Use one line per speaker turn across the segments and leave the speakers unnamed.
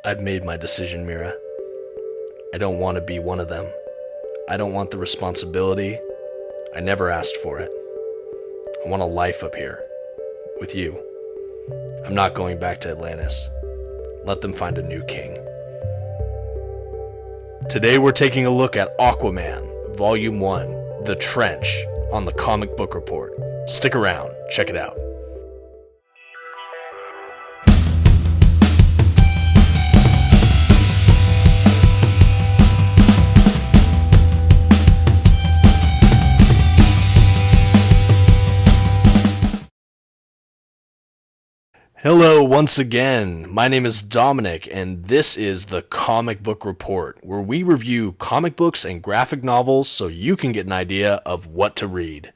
I've made my decision, Mera. I don't want to be one of them. I don't want the responsibility. I never asked for it. I want a life up here, with you. I'm not going back to Atlantis. Let them find a new king. Today we're taking a look at Aquaman, Volume 1, The Trench, on the Comic Book Report. Stick around, check it out. Hello once again, my name is Dominic and this is the Comic Book Report, where we review comic books and graphic novels so you can get an idea of what to read.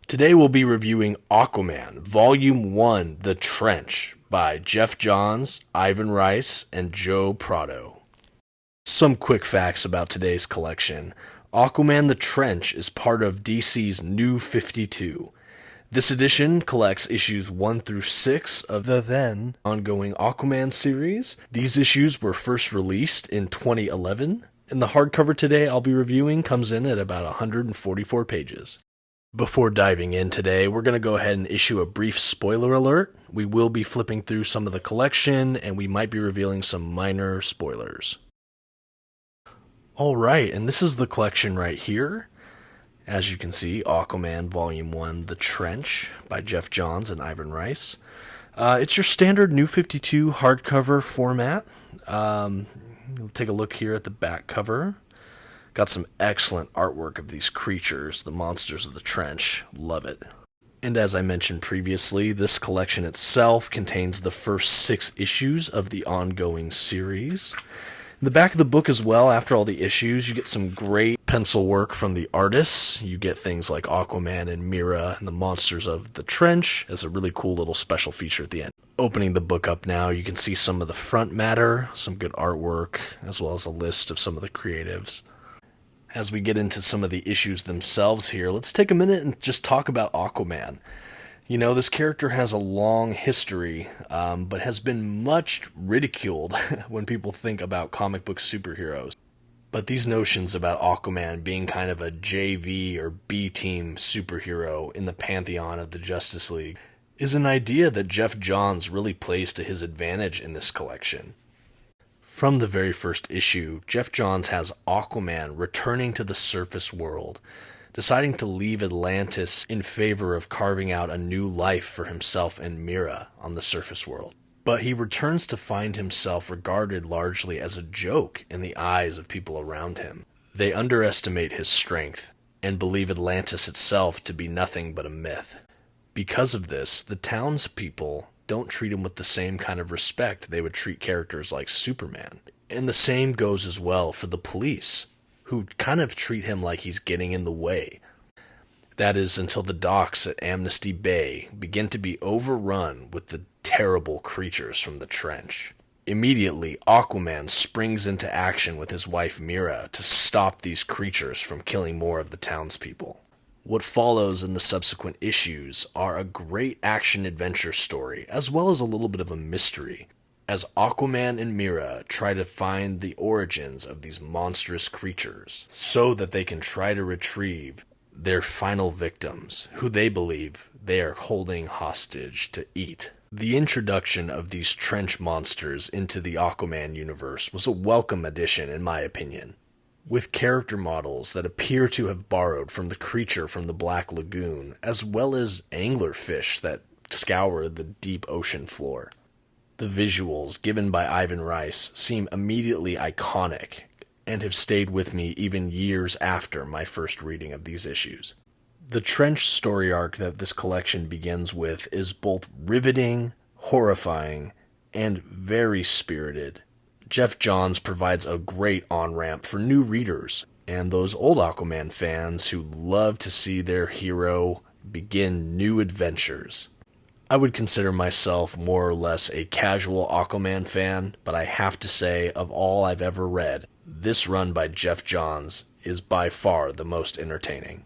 Today we'll be reviewing Aquaman, Volume 1, The Trench, by Geoff Johns, Ivan Reis, and Joe Prado. Some quick facts about today's collection. Aquaman The Trench is part of DC's New 52. This edition collects issues 1 through 6 of the then ongoing Aquaman series. These issues were first released in 2011, and the hardcover today I'll be reviewing comes in at about 144 pages. Before diving in today, we're going to go ahead and issue a brief spoiler alert. We will be flipping through some of the collection, and we might be revealing some minor spoilers. Alright, and this is the collection right here. As you can see, Aquaman Volume 1, The Trench, by Geoff Johns and Ivan Reis. It's your standard New 52 hardcover format. We'll take a look here at the back cover. Got some excellent artwork of these creatures, the monsters of the trench. Love it. And as I mentioned previously, this collection itself contains the first 6 issues of the ongoing series. In the back of the book as well, after all the issues, you get some great pencil work from the artists. You get things like Aquaman and Mera and the monsters of the trench as a really cool little special feature at the end. Opening the book up now, you can see some of the front matter, some good artwork, as well as a list of some of the creatives. As we get into some of the issues themselves here, let's take a minute and just talk about Aquaman. You know, this character has a long history, but has been much ridiculed when people think about comic book superheroes. But these notions about Aquaman being kind of a JV or B-team superhero in the pantheon of the Justice League is an idea that Geoff Johns really plays to his advantage in this collection. From the very first issue, Geoff Johns has Aquaman returning to the surface world, deciding to leave Atlantis in favor of carving out a new life for himself and Mera on the surface world. But he returns to find himself regarded largely as a joke in the eyes of people around him. They underestimate his strength and believe Atlantis itself to be nothing but a myth. Because of this, the townspeople don't treat him with the same kind of respect they would treat characters like Superman. And the same goes as well for the police, who kind of treat him like he's getting in the way. That is until the docks at Amnesty Bay begin to be overrun with the terrible creatures from the trench. Immediately, Aquaman springs into action with his wife Mera to stop these creatures from killing more of the townspeople. What follows in the subsequent issues are a great action-adventure story, as well as a little bit of a mystery, as Aquaman and Mera try to find the origins of these monstrous creatures so that they can try to retrieve their final victims, who they believe they are holding hostage to eat. The introduction of these trench monsters into the Aquaman universe was a welcome addition in my opinion, with character models that appear to have borrowed from the creature from the Black Lagoon, as well as anglerfish that scour the deep ocean floor. The visuals given by Ivan Reis seem immediately iconic and have stayed with me even years after my first reading of these issues. The trench story arc that this collection begins with is both riveting, horrifying, and very spirited. Geoff Johns provides a great on-ramp for new readers and those old Aquaman fans who love to see their hero begin new adventures. I would consider myself more or less a casual Aquaman fan, but I have to say, of all I've ever read, this run by Geoff Johns is by far the most entertaining.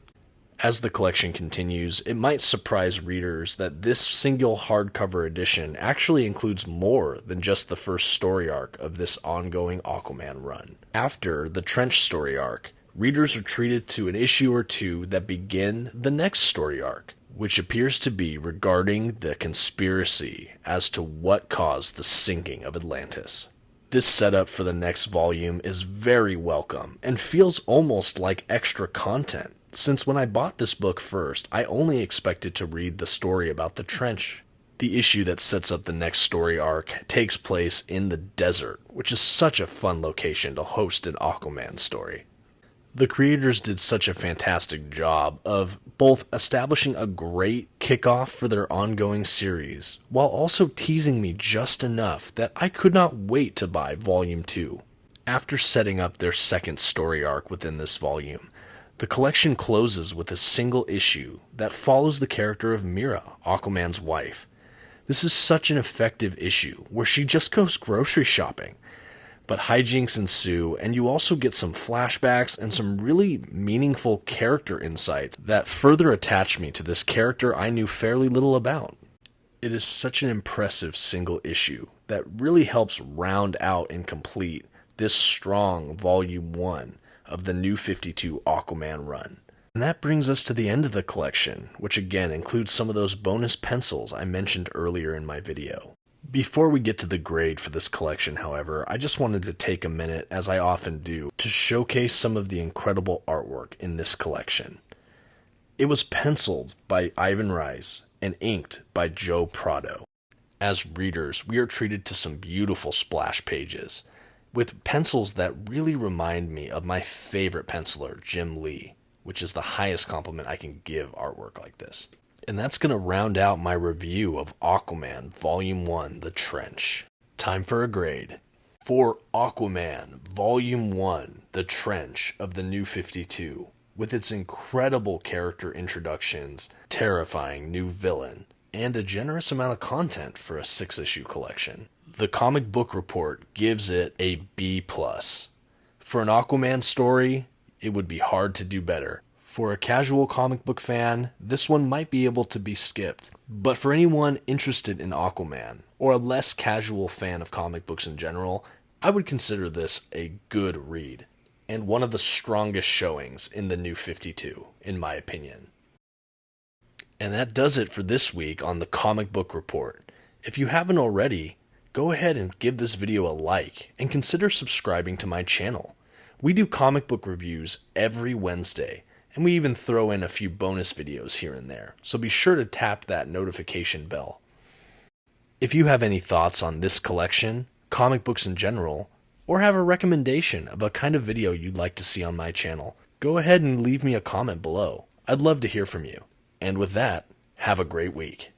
As the collection continues, it might surprise readers that this single hardcover edition actually includes more than just the first story arc of this ongoing Aquaman run. After the Trench story arc, readers are treated to an issue or two that begin the next story arc, which appears to be regarding the conspiracy as to what caused the sinking of Atlantis. This setup for the next volume is very welcome and feels almost like extra content, since when I bought this book first, I only expected to read the story about the Trench. The issue that sets up the next story arc takes place in the desert, which is such a fun location to host an Aquaman story. The creators did such a fantastic job of both establishing a great kickoff for their ongoing series, while also teasing me just enough that I could not wait to buy Volume 2. After setting up their second story arc within this volume, the collection closes with a single issue that follows the character of Mera, Aquaman's wife. This is such an effective issue where she just goes grocery shopping. But hijinks ensue, and you also get some flashbacks and some really meaningful character insights that further attach me to this character I knew fairly little about. It is such an impressive single issue that really helps round out and complete this strong Volume 1 of the New 52 Aquaman run. And that brings us to the end of the collection, which again includes some of those bonus pencils I mentioned earlier in my video. Before we get to the grade for this collection, however, I just wanted to take a minute, as I often do, to showcase some of the incredible artwork in this collection. It was penciled by Ivan Reis and inked by Joe Prado. As readers, we are treated to some beautiful splash pages, with pencils that really remind me of my favorite penciler, Jim Lee, which is the highest compliment I can give artwork like this. And that's going to round out my review of Aquaman Volume 1, The Trench. Time for a grade. For Aquaman Volume 1, The Trench of the New 52, with its incredible character introductions, terrifying new villain, and a generous amount of content for a 6-issue collection, The Comic Book Report gives it a B+. For an Aquaman story, it would be hard to do better. For a casual comic book fan, this one might be able to be skipped. But for anyone interested in Aquaman, or a less casual fan of comic books in general, I would consider this a good read, and one of the strongest showings in the New 52, in my opinion. And that does it for this week on the Comic Book Report. If you haven't already, go ahead and give this video a like, and consider subscribing to my channel. We do comic book reviews every Wednesday, and we even throw in a few bonus videos here and there, so be sure to tap that notification bell. If you have any thoughts on this collection, comic books in general, or have a recommendation of a kind of video you'd like to see on my channel, go ahead and leave me a comment below. I'd love to hear from you. And with that, have a great week.